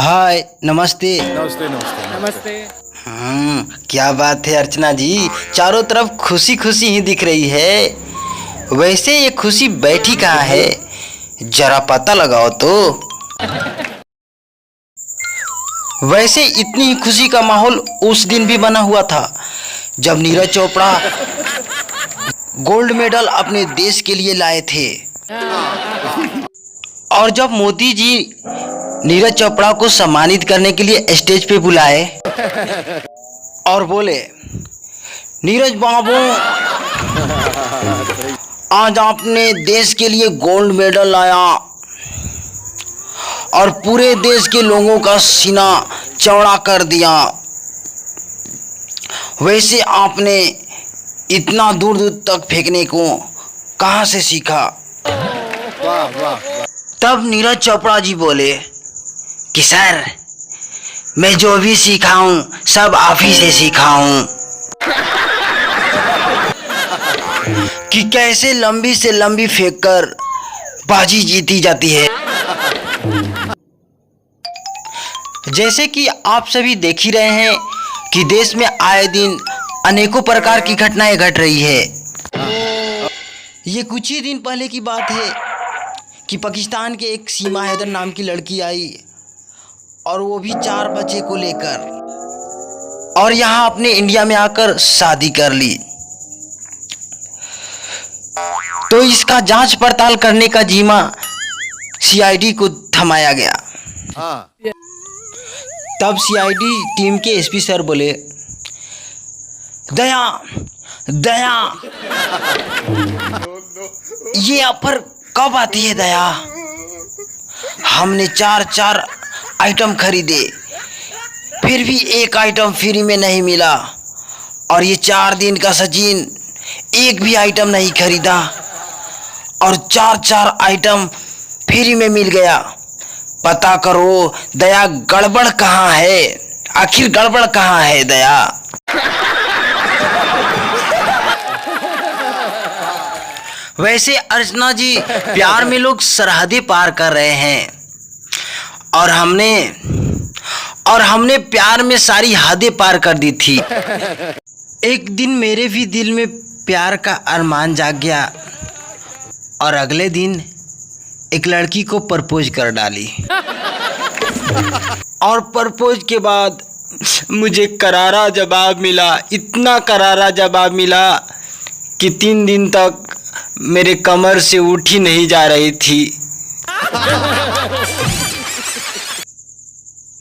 हाय, नमस्ते। नमस्ते नमस्ते नमस्ते। क्या बात है अर्चना जी, चारों तरफ खुशी खुशी ही दिख रही है। वैसे ये खुशी बैठी कहाँ है, जरा पता लगाओ तो। वैसे इतनी ही खुशी का माहौल उस दिन भी बना हुआ था जब नीरज चोपड़ा गोल्ड मेडल अपने देश के लिए लाए थे। और जब मोदी जी नीरज चोपड़ा को सम्मानित करने के लिए स्टेज पे बुलाए और बोले, नीरज बाबू, आज आपने देश के लिए गोल्ड मेडल लाया और पूरे देश के लोगों का सीना चौड़ा कर दिया। वैसे आपने इतना दूर दूर तक फेंकने को कहाँ से सीखा? वाह वाह। तब नीरज चोपड़ा जी बोले कि सर, मैं जो भी सीखा हूँ सब आप ही से सीखा हूँ कि कैसे लंबी से लंबी फेंककर बाजी जीती जाती है। जैसे कि आप सभी देख ही रहे हैं कि देश में आए दिन अनेकों प्रकार की घटनाएं घट रही है। ये कुछ ही दिन पहले की बात है कि पाकिस्तान के एक सीमा हैदर नाम की लड़की आई और वो भी 4 बच्चे को लेकर, और यहाँ अपने इंडिया में आकर शादी कर ली। तो इसका जांच पड़ताल करने का जिम्मा सीआईडी को थमाया गया। हाँ। तब सीआईडी टीम के एसपी सर बोले, दया दया, ये ऑफर कब आती है दया? हमने 4 आइटम खरीदे, फिर भी एक आइटम फ्री में नहीं मिला, और ये 4 दिन का सचिन एक भी आइटम नहीं खरीदा और 4 आइटम फ्री में मिल गया। पता करो दया, गड़बड़ कहाँ है? आखिर गड़बड़ कहाँ है दया? वैसे अर्चना जी, प्यार में लोग सरहदें पार कर रहे हैं और हमने प्यार में सारी हदें पार कर दी थी। एक दिन मेरे भी दिल में प्यार का अरमान जाग गया और अगले दिन एक लड़की को प्रपोज कर डाली। और प्रपोज के बाद मुझे करारा जवाब मिला, इतना करारा जवाब मिला कि 3 दिन तक मेरे कमर से उठी नहीं जा रही थी।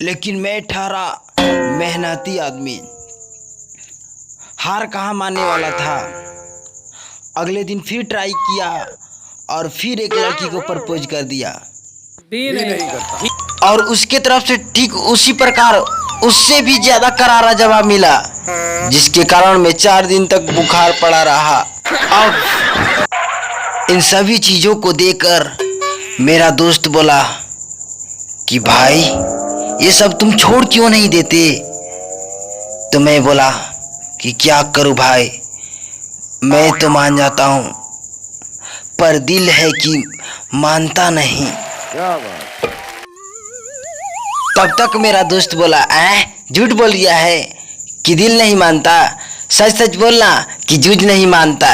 लेकिन मैं ठहरा मेहनती आदमी, हार कहाँ मानने वाला था। अगले दिन फिर ट्राई किया और फिर एक लड़की को प्रपोज कर दिया नहीं करता। और उसके तरफ से ठीक उसी प्रकार उससे भी ज्यादा करारा जवाब मिला, जिसके कारण मैं 4 दिन तक बुखार पड़ा रहा। अब इन सभी चीजों को देखकर मेरा दोस्त बोला कि भाई, ये सब तुम छोड़ क्यों नहीं देते? तो मैं बोला कि क्या करूं भाई, मैं तो मान जाता हूं पर दिल है कि मानता नहीं। क्या बात। तब तक मेरा दोस्त बोला, झूठ बोल दिया है कि दिल नहीं मानता, सच सच बोलना कि झूठ नहीं मानता।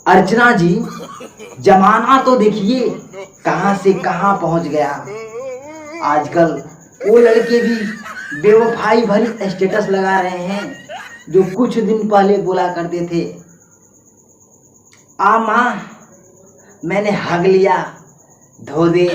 अर्चना जी, जमाना तो देखिए कहां से कहां पहुंच गया। आजकल वो लड़के भी बेवफाई भरी स्टेटस लगा रहे हैं जो कुछ दिन पहले बोला करते थे, आ माँ मैंने हग लिया, धो दे।